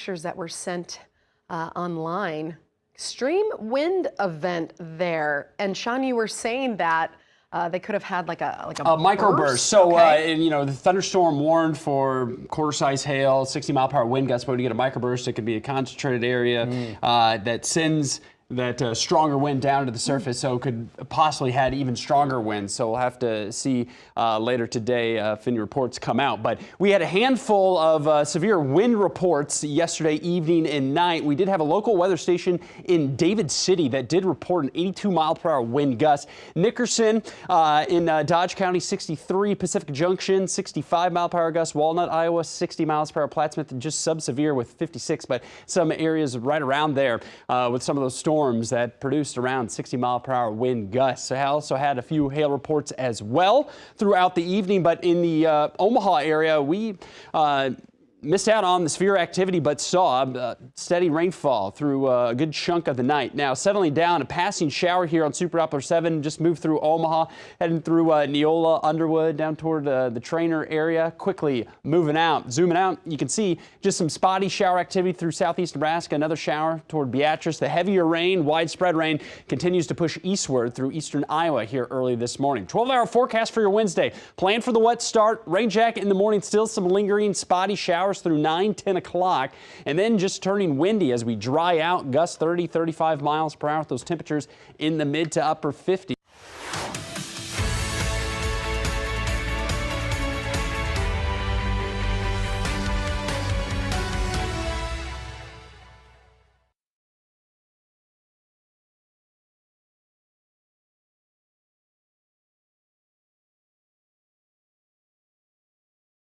pictures that were sent online. Extreme wind event there. And Sean, you were saying that they could have had like a microburst. So, okay. the thunderstorm warned for quarter-size hail, 60-mile-per-hour wind gusts. But when you get a microburst, it could be a concentrated area that sends that stronger wind down to the surface, so it could possibly had even stronger winds. So we'll have to see later today if any reports come out. But we had a handful of severe wind reports yesterday evening and night. We did have a local weather station in David City that did report an 82-mile-per-hour wind gust. Nickerson in Dodge County, 63. Pacific Junction, 65-mile-per-hour gust. Walnut, Iowa, 60 miles per hour. Plattsmouth, just sub-severe with 56, but some areas right around there with some of those storms that produced around 60-mile-per-hour wind gusts. So I also had a few hail reports as well throughout the evening, but in the Omaha area, we missed out on the severe activity, but saw steady rainfall through a good chunk of the night. Now settling down, a passing shower here on Super Doppler 7, just moved through Omaha, heading through Neola, Underwood, down toward the Trainer area. Quickly moving out, zooming out, you can see just some spotty shower activity through southeast Nebraska. Another shower toward Beatrice. The heavier rain, widespread rain, continues to push eastward through eastern Iowa here early this morning. 12-hour forecast for your Wednesday. Plan for the wet start. Rain jacket in the morning, still some lingering spotty showers through 9-10 o'clock, and then just turning windy as we dry out. Gusts 30-35 miles per hour with those temperatures in the mid to upper 50s.